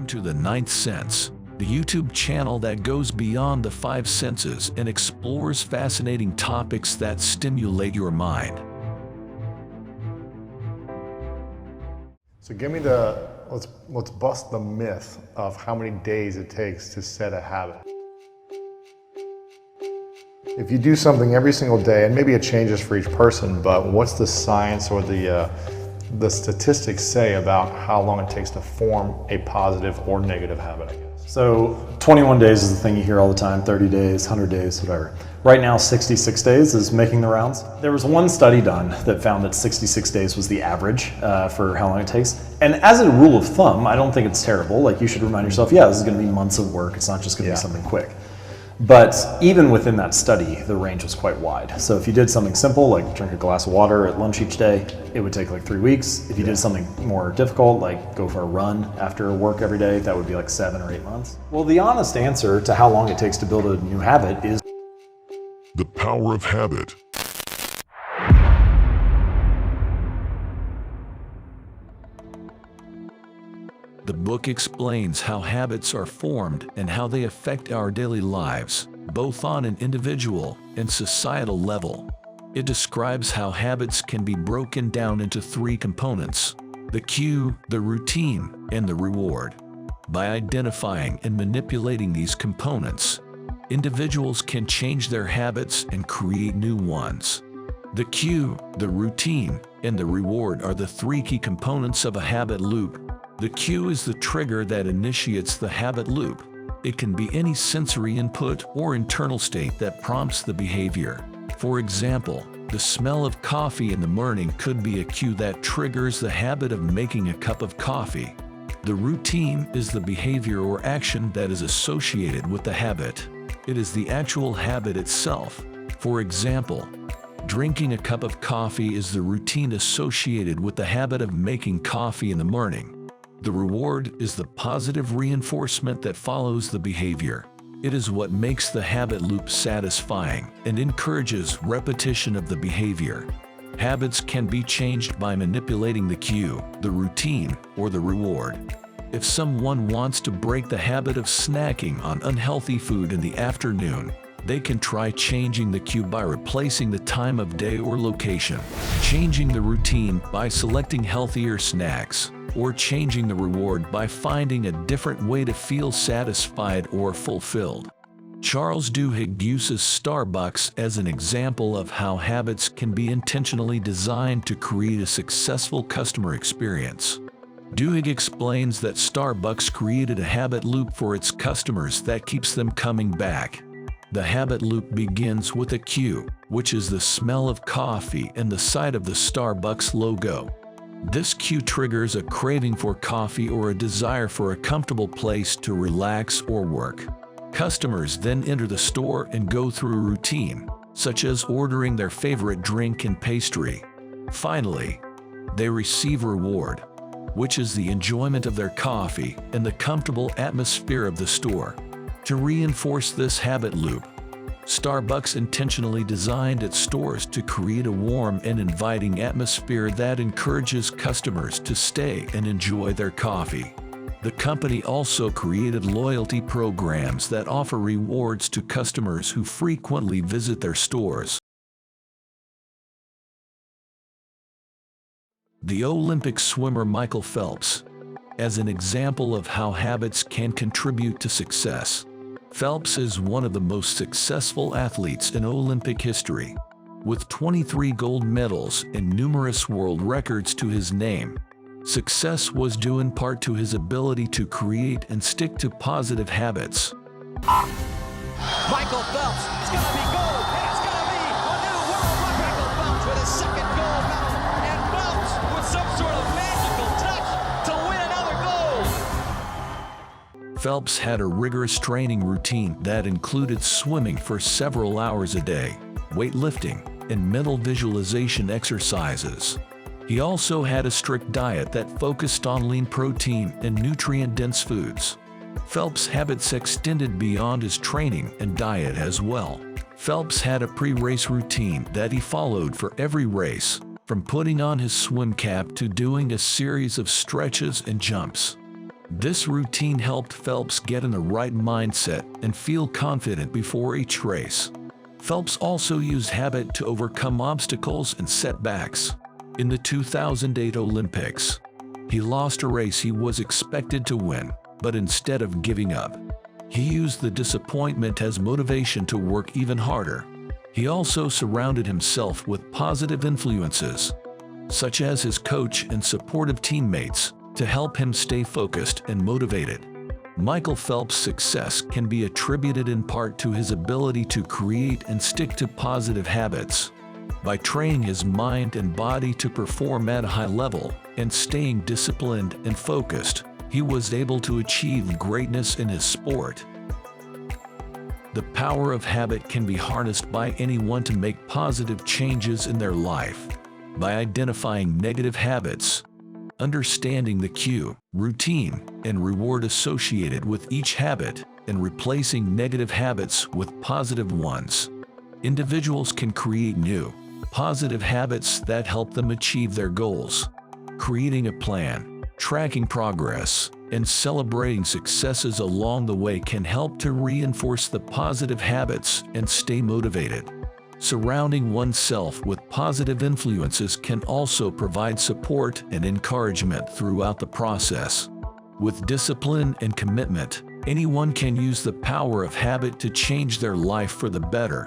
Welcome to the Ninth Sense, the YouTube channel that goes beyond the five senses and explores fascinating topics that stimulate your mind. So give me let's bust the myth of how many days it takes to set a habit. If you do something every single day, and maybe it changes for each person, but what's the science or the statistics say about how long it takes to form a positive or negative habit, I guess? So 21 days is the thing you hear all the time, 30 days, 100 days, whatever. Right now, 66 days is making the rounds. There was one study done that found that 66 days was the average for how long it takes. And as a rule of thumb, I don't think it's terrible. Like, you should remind yourself, yeah, this is gonna be months of work. It's not just gonna be something quick. But even within that study, the range was quite wide. So if you did something simple, like drink a glass of water at lunch each day, it would take like 3 weeks. If you did something more difficult, like go for a run after work every day, that would be like 7 or 8 months. Well, the honest answer to how long it takes to build a new habit is the power of habit. The book explains how habits are formed and how they affect our daily lives, both on an individual and societal level. It describes how habits can be broken down into 3 components: the cue, the routine, and the reward. By identifying and manipulating these components, individuals can change their habits and create new ones. The cue, the routine, and the reward are the 3 key components of a habit loop. The cue is the trigger that initiates the habit loop. It can be any sensory input or internal state that prompts the behavior. For example, the smell of coffee in the morning could be a cue that triggers the habit of making a cup of coffee. The routine is the behavior or action that is associated with the habit. It is the actual habit itself. For example, drinking a cup of coffee is the routine associated with the habit of making coffee in the morning. The reward is the positive reinforcement that follows the behavior. It is what makes the habit loop satisfying and encourages repetition of the behavior. Habits can be changed by manipulating the cue, the routine, or the reward. If someone wants to break the habit of snacking on unhealthy food in the afternoon, they can try changing the cue by replacing the time of day or location, changing the routine by selecting healthier snacks, or changing the reward by finding a different way to feel satisfied or fulfilled. Charles Duhigg uses Starbucks as an example of how habits can be intentionally designed to create a successful customer experience. Duhigg explains that Starbucks created a habit loop for its customers that keeps them coming back. The habit loop begins with a cue, which is the smell of coffee and the sight of the Starbucks logo. This cue triggers a craving for coffee or a desire for a comfortable place to relax or work. Customers then enter the store and go through a routine, such as ordering their favorite drink and pastry. Finally, they receive reward, which is the enjoyment of their coffee and the comfortable atmosphere of the store. To reinforce this habit loop, Starbucks intentionally designed its stores to create a warm and inviting atmosphere that encourages customers to stay and enjoy their coffee. The company also created loyalty programs that offer rewards to customers who frequently visit their stores. The Olympic swimmer Michael Phelps, as an example of how habits can contribute to success. Phelps is one of the most successful athletes in Olympic history. With 23 gold medals and numerous world records to his name, success was due in part to his ability to create and stick to positive habits. Michael Phelps, it's going to be gold, and it's going to be a new world record. Michael Phelps with his 2nd gold medal, and Phelps with some sort of magical touch to win another gold. Phelps had a rigorous training routine that included swimming for several hours a day, weightlifting, and mental visualization exercises. He also had a strict diet that focused on lean protein and nutrient-dense foods. Phelps' habits extended beyond his training and diet as well. Phelps had a pre-race routine that he followed for every race, from putting on his swim cap to doing a series of stretches and jumps. This routine helped Phelps get in the right mindset and feel confident before each race. Phelps also used habit to overcome obstacles and setbacks. In the 2008 Olympics, he lost a race he was expected to win, but instead of giving up, he used the disappointment as motivation to work even harder. He also surrounded himself with positive influences, such as his coach and supportive teammates, to help him stay focused and motivated. Michael Phelps' success can be attributed in part to his ability to create and stick to positive habits. By training his mind and body to perform at a high level and staying disciplined and focused, he was able to achieve greatness in his sport. The power of habit can be harnessed by anyone to make positive changes in their life. By identifying negative habits, understanding the cue, routine, and reward associated with each habit, and replacing negative habits with positive ones, individuals can create new, positive habits that help them achieve their goals. Creating a plan, tracking progress, and celebrating successes along the way can help to reinforce the positive habits and stay motivated. Surrounding oneself with positive influences can also provide support and encouragement throughout the process. With discipline and commitment, anyone can use the power of habit to change their life for the better.